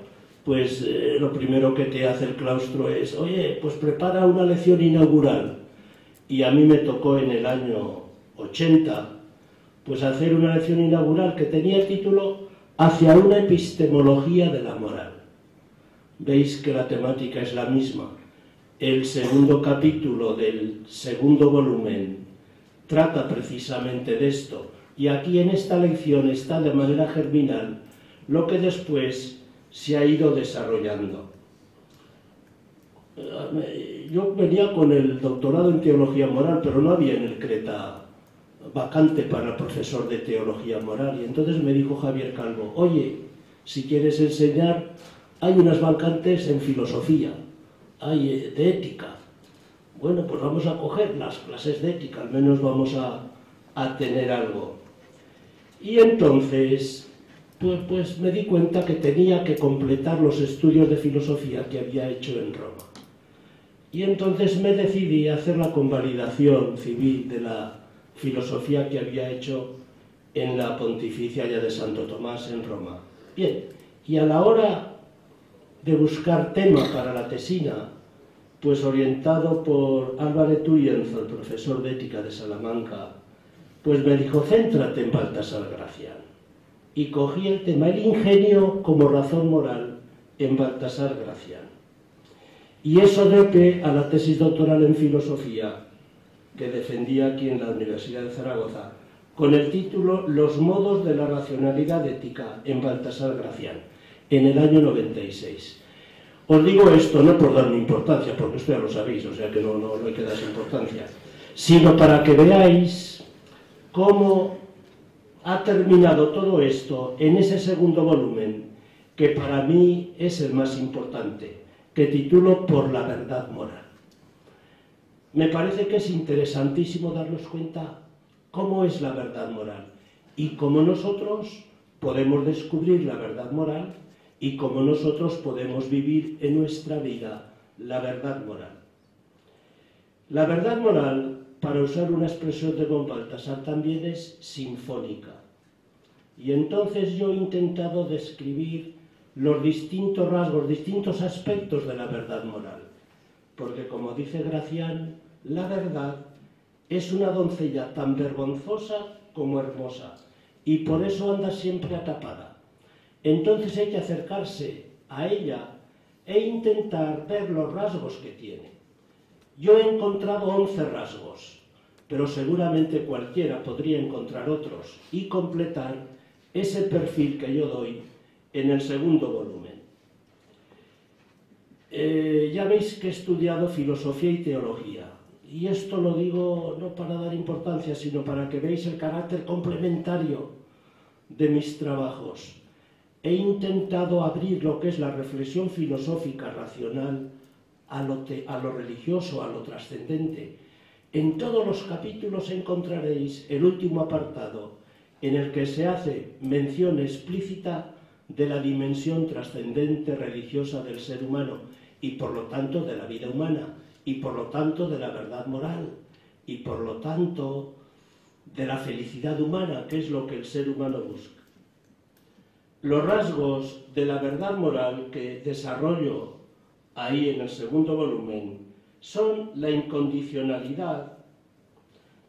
pues lo primero que te hace el claustro es, oye, pues prepara una lección inaugural. Y a mí me tocó en el año 80, pues hacer una lección inaugural que tenía el título Hacia una epistemología de la moral. Veis que la temática es la misma. El segundo capítulo del segundo volumen trata precisamente de esto. Y aquí en esta lección está de manera germinal lo que después se ha ido desarrollando. Yo venía con el doctorado en Teología Moral, pero no había en el Creta vacante para el profesor de Teología Moral. Y entonces me dijo Javier Calvo, oye, si quieres enseñar, hay unas vacantes en filosofía, hay de ética. Bueno, pues vamos a coger las clases de ética, al menos vamos a tener algo. Y entonces, pues me di cuenta que tenía que completar los estudios de filosofía que había hecho en Roma. Y entonces me decidí a hacer la convalidación civil de la filosofía que había hecho en la Pontificia ya de Santo Tomás en Roma. Bien, y a la hora de buscar tema para la tesina, pues orientado por Álvarez Tuyenzo, el profesor de ética de Salamanca, pues me dijo, céntrate en Baltasar Gracián. Y cogí el tema, el ingenio como razón moral, en Baltasar Gracián. Y eso debe a la tesis doctoral en filosofía que defendía aquí en la Universidad de Zaragoza, con el título Los modos de la racionalidad ética en Baltasar Gracián, en el año 96. Os digo esto no por darme importancia, porque esto ya lo sabéis, o sea que no hay que darse importancia, sino para que veáis cómo ha terminado todo esto en ese segundo volumen, que para mí es el más importante, que titulo Por la verdad moral. Me parece que es interesantísimo darnos cuenta cómo es la verdad moral y cómo nosotros podemos descubrir la verdad moral y cómo nosotros podemos vivir en nuestra vida la verdad moral. La verdad moral, para usar una expresión de von Balthasar, también es sinfónica. Y entonces yo he intentado describir los distintos rasgos, distintos aspectos de la verdad moral. Porque, como dice Gracián, la verdad es una doncella tan vergonzosa como hermosa, y por eso anda siempre atapada. Entonces hay que acercarse a ella e intentar ver los rasgos que tiene. Yo he encontrado 11 rasgos, pero seguramente cualquiera podría encontrar otros y completar ese perfil que yo doy en el segundo volumen. Ya veis que he estudiado filosofía y teología, y esto lo digo no para dar importancia, sino para que veáis el carácter complementario de mis trabajos. He intentado abrir lo que es la reflexión filosófica racional a lo religioso, a lo trascendente. En todos los capítulos encontraréis el último apartado en el que se hace mención explícita de la dimensión trascendente religiosa del ser humano y por lo tanto de la vida humana y por lo tanto de la verdad moral y por lo tanto de la felicidad humana, que es lo que el ser humano busca. Los rasgos de la verdad moral que desarrollo ahí en el segundo volumen son la incondicionalidad,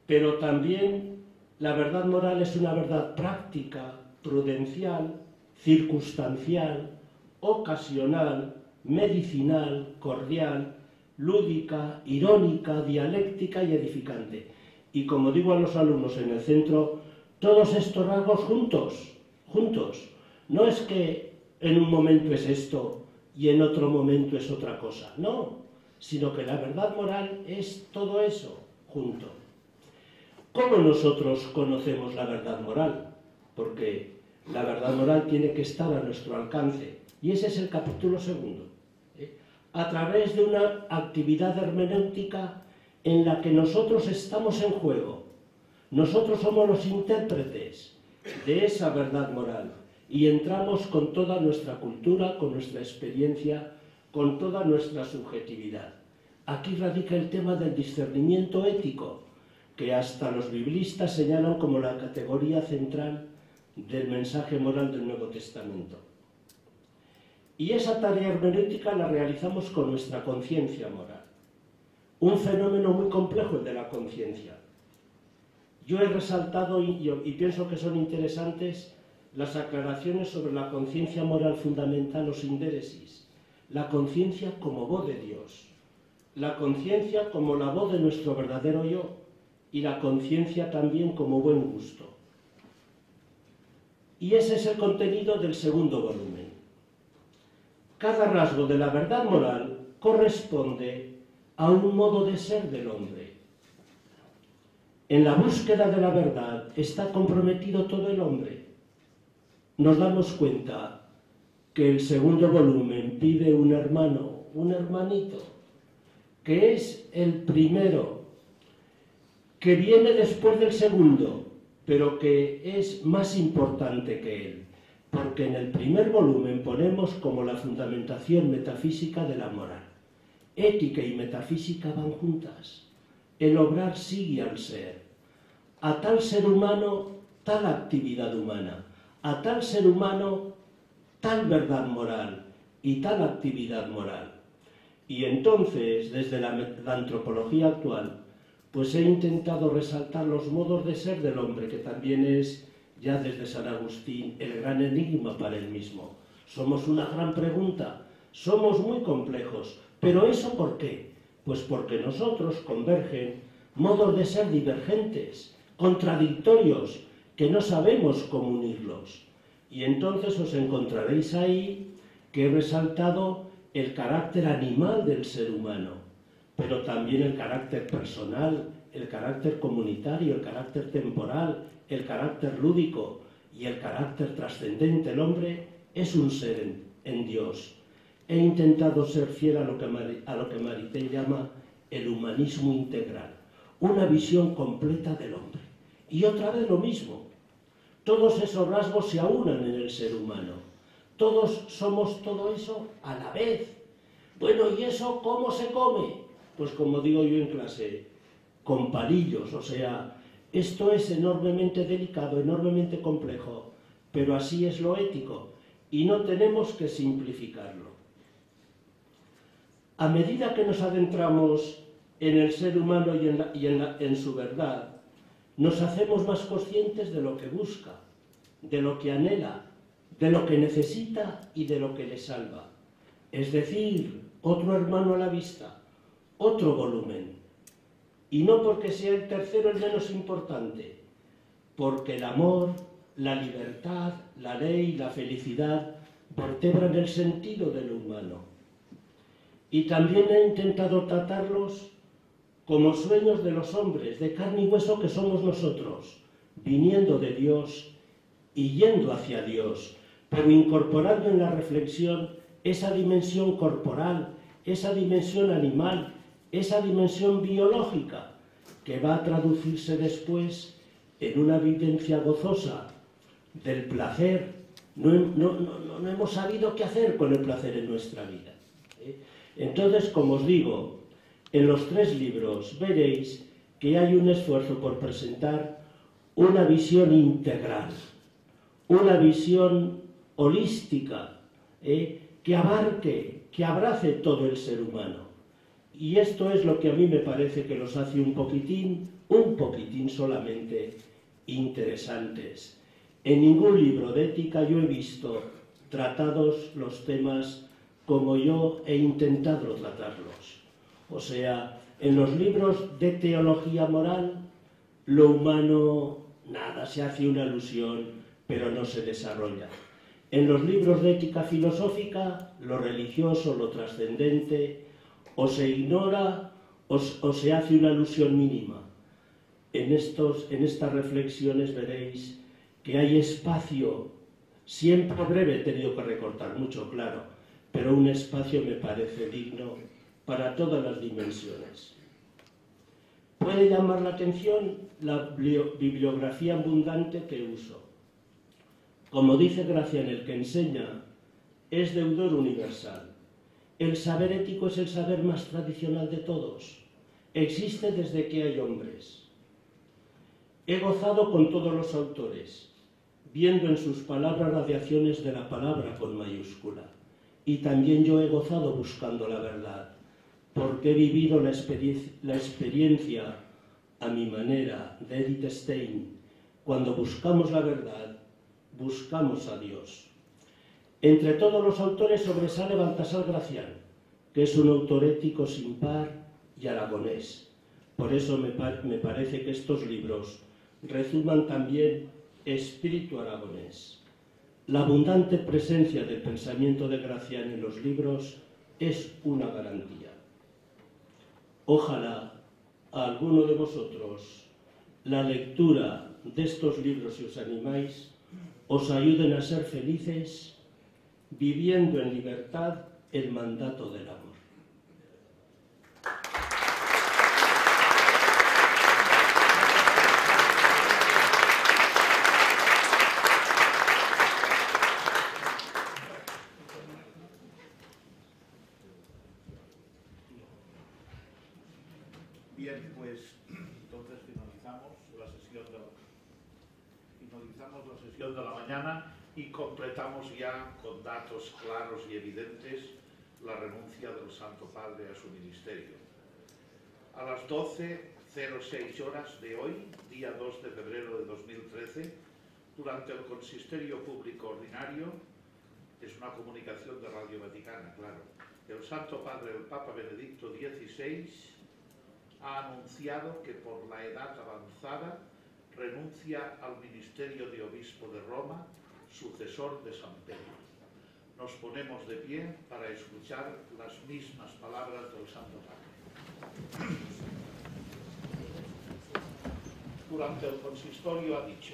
pero también la verdad moral es una verdad práctica, prudencial, circunstancial, ocasional, medicinal, cordial, lúdica, irónica, dialéctica y edificante. Y como digo a los alumnos en el centro, todos estos rasgos juntos. No es que en un momento es esto y en otro momento es otra cosa, no, sino que la verdad moral es todo eso junto. ¿Cómo nosotros conocemos la verdad moral? Porque la verdad moral tiene que estar a nuestro alcance, y ese es el capítulo segundo. A través de una actividad hermenéutica en la que nosotros estamos en juego. Nosotros somos los intérpretes de esa verdad moral y entramos con toda nuestra cultura, con nuestra experiencia, con toda nuestra subjetividad. Aquí radica el tema del discernimiento ético, que hasta los biblistas señalan como la categoría central del mensaje moral del Nuevo Testamento. Y esa tarea hermenéutica la realizamos con nuestra conciencia moral. Un fenómeno muy complejo el de la conciencia. Yo he resaltado y pienso que son interesantes las aclaraciones sobre la conciencia moral fundamental o sindéresis, la conciencia como voz de Dios, la conciencia como la voz de nuestro verdadero yo y la conciencia también como buen gusto. Y ese es el contenido del segundo volumen. Cada rasgo de la verdad moral corresponde a un modo de ser del hombre. En la búsqueda de la verdad está comprometido todo el hombre. Nos damos cuenta que el segundo volumen pide un hermano, un hermanito, que es el primero, que viene después del segundo, pero que es más importante que él, porque en el primer volumen ponemos como la fundamentación metafísica de la moral. Ética y metafísica van juntas. El obrar sigue al ser. A tal ser humano, tal actividad humana. A tal ser humano, tal verdad moral y tal actividad moral. Y entonces, desde la antropología actual, pues he intentado resaltar los modos de ser del hombre, que también es, ya desde San Agustín, el gran enigma para él mismo. Somos una gran pregunta, Somos muy complejos. ¿Pero eso por qué? Pues porque nosotros convergen modos de ser divergentes, contradictorios, que no sabemos cómo unirlos. Y entonces os encontraréis ahí que he resaltado el carácter animal del ser humano, pero también el carácter personal, el carácter comunitario, el carácter temporal, el carácter lúdico y el carácter trascendente. El hombre es un ser en Dios. He intentado ser fiel a lo que Maritain llama el humanismo integral, una visión completa del hombre. Y otra vez lo mismo, todos esos rasgos se aunan en el ser humano, todos somos todo eso a la vez. Bueno, ¿y eso cómo se come? Pues como digo yo en clase, con palillos. O sea, esto es enormemente delicado, enormemente complejo, pero así es lo ético y no tenemos que simplificarlo. A medida que nos adentramos en el ser humano y en su verdad, nos hacemos más conscientes de lo que busca, de lo que anhela, de lo que necesita y de lo que le salva. Es decir, otro hermano a la vista, otro volumen. Y no porque sea el tercero el menos importante, porque el amor, la libertad, la ley, la felicidad vertebran el sentido de lo humano. Y también he intentado tratarlos como sueños de los hombres, de carne y hueso que somos nosotros, viniendo de Dios y yendo hacia Dios, pero incorporando en la reflexión esa dimensión corporal, esa dimensión animal, esa dimensión biológica, que va a traducirse después en una vivencia gozosa del placer. No hemos sabido qué hacer con el placer en nuestra vida. Entonces, como os digo, en los 3 libros veréis que hay un esfuerzo por presentar una visión integral, una visión holística, que abarque, que abrace todo el ser humano. Y esto es lo que a mí me parece que los hace un poquitín solamente interesantes. En ningún libro de ética yo he visto tratados los temas como yo he intentado tratarlos. O sea, en los libros de teología moral, lo humano, nada, se hace una alusión, pero no se desarrolla. En los libros de ética filosófica, lo religioso, lo trascendente, o se ignora o se hace una alusión mínima. En estas reflexiones veréis que hay espacio, siempre breve, he tenido que recortar mucho, claro, pero un espacio me parece digno para todas las dimensiones. Puede llamar la atención la bibliografía abundante que uso. Como dice Gracián, el que enseña es deudor universal. El saber ético es el saber más tradicional de todos. Existe desde que hay hombres. He gozado con todos los autores, viendo en sus palabras radiaciones de la palabra con mayúscula. Y también yo he gozado buscando la verdad, porque he vivido la experiencia a mi manera de Edith Stein. Cuando buscamos la verdad, buscamos a Dios. Entre todos los autores sobresale Baltasar Gracián, que es un autor ético sin par y aragonés. Por eso me parece que estos libros resuman también espíritu aragonés. La abundante presencia del pensamiento de Gracián en los libros es una garantía. Ojalá a alguno de vosotros la lectura de estos libros, si os animáis, os ayuden a ser felices, viviendo en libertad el mandato del amor. Bien, pues entonces finalizamos la sesión de la mañana y completamos ya con datos claros y evidentes la renuncia del Santo Padre a su ministerio. A las 12:06 horas de hoy, día 2 de febrero de 2013, durante el Consistorio Público Ordinario, es una comunicación de Radio Vaticana, claro. El Santo Padre, el Papa Benedicto XVI, ha anunciado que por la edad avanzada renuncia al ministerio de obispo de Roma, sucesor de San Pedro. Nos ponemos de pie para escuchar las mismas palabras del Santo Padre. Durante el consistorio ha dicho: